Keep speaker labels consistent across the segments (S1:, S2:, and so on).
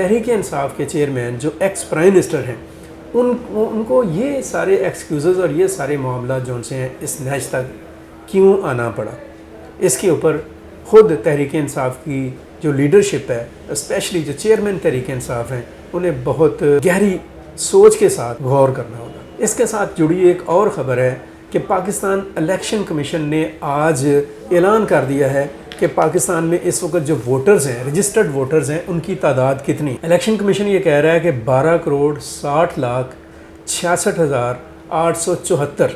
S1: تحریک انصاف کے چیئرمین جو ex prime minister ہیں ان کو یہ سارے ایکسکیوزز اور یہ سارے معاملات جو ان سے ہیں اس نہج تک کیوں آنا پڑا، اس کے اوپر خود تحریک انصاف کی جو لیڈرشپ ہے، اسپیشلی جو چیئرمین تحریک انصاف ہیں، انہیں بہت گہری سوچ کے ساتھ غور کرنا ہوگا۔ اس کے ساتھ جڑی ایک اور خبر ہے کہ پاکستان الیکشن کمیشن نے آج اعلان کر دیا ہے کہ پاکستان میں اس وقت جو ووٹرز ہیں، رجسٹرڈ ووٹرز ہیں، ان کی تعداد کتنی۔ الیکشن کمیشن یہ کہہ رہا ہے کہ 12,60,66,874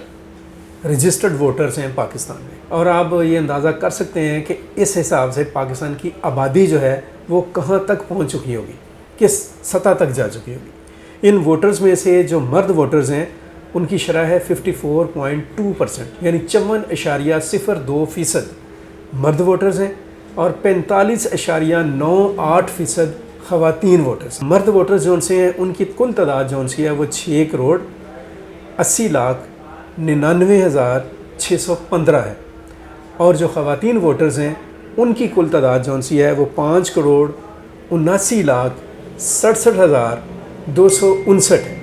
S1: رجسٹرڈ ووٹرز ہیں پاکستان میں، اور آپ یہ اندازہ کر سکتے ہیں کہ اس حساب سے پاکستان کی آبادی جو ہے وہ کہاں تک پہنچ چکی ہوگی، کس سطح تک جا چکی ہوگی۔ ان ووٹرز میں سے جو مرد ووٹرز ہیں ان کی شرح ہے 54.2%، یعنی 54.02% مرد ووٹرز ہیں اور 45.98% خواتین ووٹرز۔ مرد ووٹرز جو ان سے ہیں ان کی کل تعداد جو ان سی ہے وہ 6,80,99,615 ہے، اور جو خواتین ووٹرز ہیں ان کی کل تعداد جو ان سی ہے وہ 5,79,67,259 ہے۔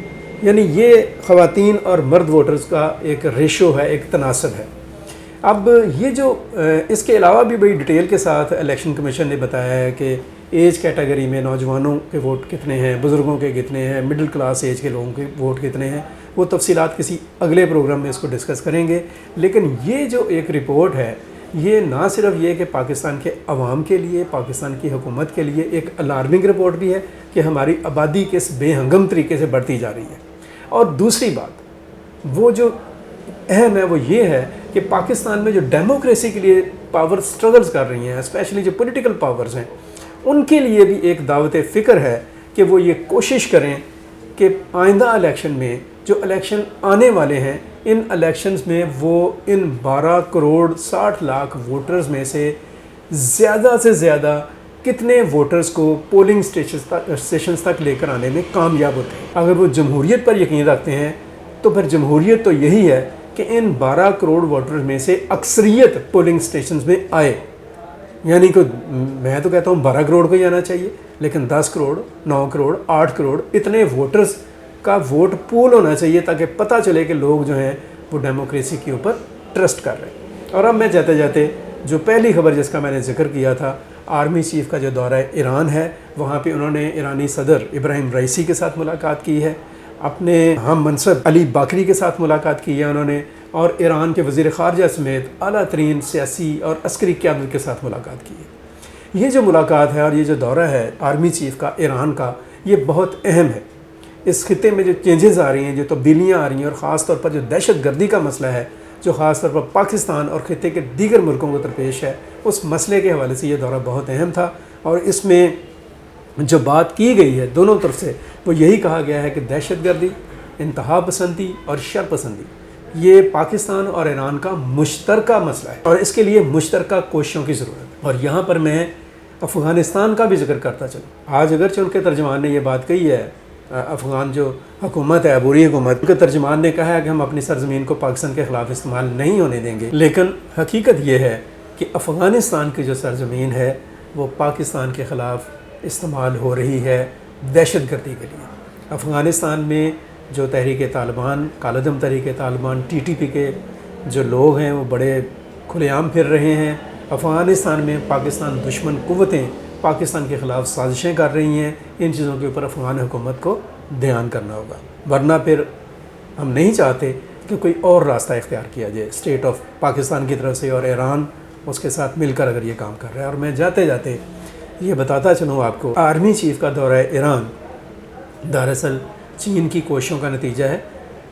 S1: یعنی یہ خواتین اور مرد ووٹرز کا ایک ریشو ہے، ایک تناسب ہے۔ اب یہ جو اس کے علاوہ بھی بڑی ڈیٹیل کے ساتھ الیکشن کمیشن نے بتایا ہے کہ ایج کیٹیگری میں نوجوانوں کے ووٹ کتنے ہیں، بزرگوں کے کتنے ہیں، مڈل کلاس ایج کے لوگوں کے ووٹ کتنے ہیں، وہ تفصیلات کسی اگلے پروگرام میں اس کو ڈسکس کریں گے۔ لیکن یہ جو ایک رپورٹ ہے یہ نہ صرف یہ کہ پاکستان کے عوام کے لیے، پاکستان کی حکومت کے لیے ایک الارمنگ رپورٹ بھی ہے کہ ہماری آبادی کس بے ہنگم طریقے سے بڑھتی جا رہی ہے، اور دوسری بات وہ جو اہم ہے وہ یہ ہے کہ پاکستان میں جو ڈیموکریسی کے لیے پاور سٹرگلز کر رہی ہیں، اسپیشلی جو پولیٹیکل پاورز ہیں، ان کے لیے بھی ایک دعوت فکر ہے کہ وہ یہ کوشش کریں کہ آئندہ الیکشن میں جو الیکشن آنے والے ہیں ان الیکشنز میں وہ ان 12,60,00,000 ووٹرز میں سے زیادہ کتنے ووٹرز کو پولنگ اسٹیشنز تک لے کر آنے میں کامیاب ہوتے ہیں۔ اگر وہ جمہوریت پر یقین رکھتے ہیں تو پھر جمہوریت تو یہی ہے کہ ان 12 کروڑ ووٹرز میں سے اکثریت پولنگ اسٹیشنز میں آئے، یعنی کہ میں تو کہتا ہوں 12 کروڑ کو ہی آنا چاہیے، لیکن 10 کروڑ 9 کروڑ 8 کروڑ اتنے ووٹرز کا ووٹ پول ہونا چاہیے تاکہ پتہ چلے کہ لوگ جو ہیں وہ ڈیموکریسی کے اوپر ٹرسٹ کر رہے ہیں۔ اور اب میں جاتے جاتے جو پہلی خبر جس کا میں نے ذکر کیا تھا، آرمی چیف کا جو دورہ ایران ہے، وہاں پہ انہوں نے ایرانی صدر ابراہیم رئیسی کے ساتھ ملاقات کی ہے، اپنے ہم منصب علی باکری کے ساتھ ملاقات کی ہے انہوں نے، اور ایران کے وزیر خارجہ سمیت اعلیٰ ترین سیاسی اور عسکری قیادت کے ساتھ ملاقات کی ہے۔ یہ جو ملاقات ہے اور یہ جو دورہ ہے آرمی چیف کا ایران کا، یہ بہت اہم ہے۔ اس خطے میں جو چینجز آ رہی ہیں، جو تبدیلیاں آ رہی ہیں، اور خاص طور پر جو دہشت گردی کا مسئلہ ہے جو خاص طور پر پاکستان اور خطے کے دیگر ملکوں کو درپیش ہے، اس مسئلے کے حوالے سے یہ دورہ بہت اہم تھا، اور اس میں جو بات کی گئی ہے دونوں طرف سے وہ یہی کہا گیا ہے کہ دہشت گردی، انتہا پسندی اور شر پسندی یہ پاکستان اور ایران کا مشترکہ مسئلہ ہے، اور اس کے لیے مشترکہ کوششوں کی ضرورت ہے۔ اور یہاں پر میں افغانستان کا بھی ذکر کرتا چلوں۔ آج اگرچہ ان کے ترجمان نے یہ بات کہی ہے، افغان جو حکومت ہے، عبوری حکومت، ان کے ترجمان نے کہا ہے کہ ہم اپنی سرزمین کو پاکستان کے خلاف استعمال نہیں ہونے دیں گے، لیکن حقیقت یہ ہے کہ افغانستان کی جو سرزمین ہے وہ پاکستان کے خلاف استعمال ہو رہی ہے دہشت گردی کے لیے۔ افغانستان میں جو تحریک طالبان، کالعدم تحریک طالبان، TTP کے جو لوگ ہیں وہ بڑے کھلے عام پھر رہے ہیں۔ افغانستان میں پاکستان دشمن قوتیں پاکستان کے خلاف سازشیں کر رہی ہیں، ان چیزوں کے اوپر افغان حکومت کو دھیان کرنا ہوگا، ورنہ پھر ہم نہیں چاہتے کہ کوئی اور راستہ اختیار کیا جائے اسٹیٹ آف پاکستان کی طرف سے، اور ایران اس کے ساتھ مل کر اگر یہ کام کر رہا ہے۔ اور میں جاتے جاتے یہ بتاتا چلوں آپ کو، آرمی چیف کا دورہ ایران دراصل چین کی کوششوں کا نتیجہ ہے،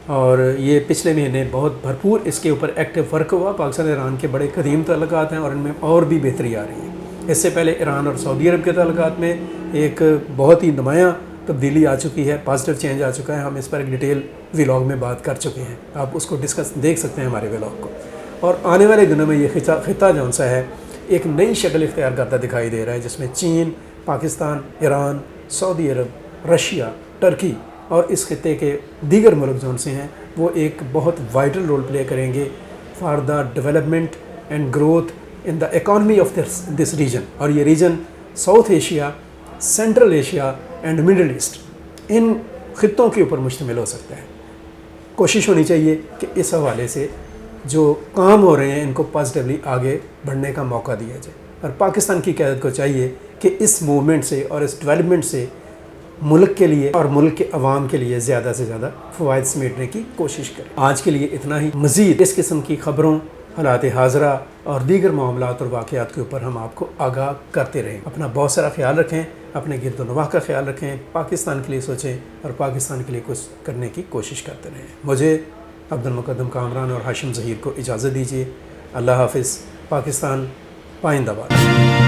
S1: اور یہ پچھلے مہینے بہت بھرپور اس کے اوپر ایکٹیو ورک ہوا۔ پاکستان ایران کے بڑے قدیم تعلقات ہیں اور ان میں اور بھی بہتری آ رہی ہے۔ اس سے پہلے ایران اور سعودی عرب کے تعلقات میں ایک بہت ہی نمایاں تبدیلی آ چکی ہے، پازیٹیو چینج آ چکا ہے۔ ہم اس پر ایک ڈیٹیل ولاگ میں بات کر چکے ہیں، آپ اس کو ڈسکس دیکھ سکتے ہیں ہمارے ولاگ کو۔ اور آنے والے دنوں میں یہ خطہ جو سا ہے ایک نئی شکل اختیار کرتا دکھائی دے رہا ہے، جس میں چین، پاکستان، ایران، سعودی عرب، رشیا، ٹرکی اور اس خطے کے دیگر ملک جو سے ہیں وہ ایک بہت وائٹل رول پلے کریں گے for the development and growth in the economy of this region. اور یہ region South Asia Central Asia and Middle East, ان خطوں کے اوپر مشتمل ہو سکتا ہے۔ کوشش ہونی چاہیے کہ اس حوالے سے جو کام ہو رہے ہیں ان کو پازیٹیولی آگے بڑھنے کا موقع دیا جائے، اور پاکستان کی قیادت کو چاہیے کہ اس موومنٹ سے اور اس ڈیولپمنٹ سے ملک کے لیے اور ملک کے عوام کے لیے زیادہ سے زیادہ فوائد سمیٹنے کی کوشش کریں۔ آج کے لیے اتنا ہی۔ مزید اس قسم کی خبروں، حالات حاضرہ اور دیگر معاملات اور واقعات کے اوپر ہم آپ کو آگاہ کرتے رہیں۔ اپنا بہت سارا خیال رکھیں، اپنے گرد و نواح کا خیال رکھیں، پاکستان کے لیے سوچیں اور پاکستان کے لیے کچھ کرنے کی کوشش کرتے رہیں۔ مجھے عبد المقدم کامران اور ہاشم ظہیر کو اجازت دیجیے۔ اللہ حافظ۔ پاکستان پائندہ باد۔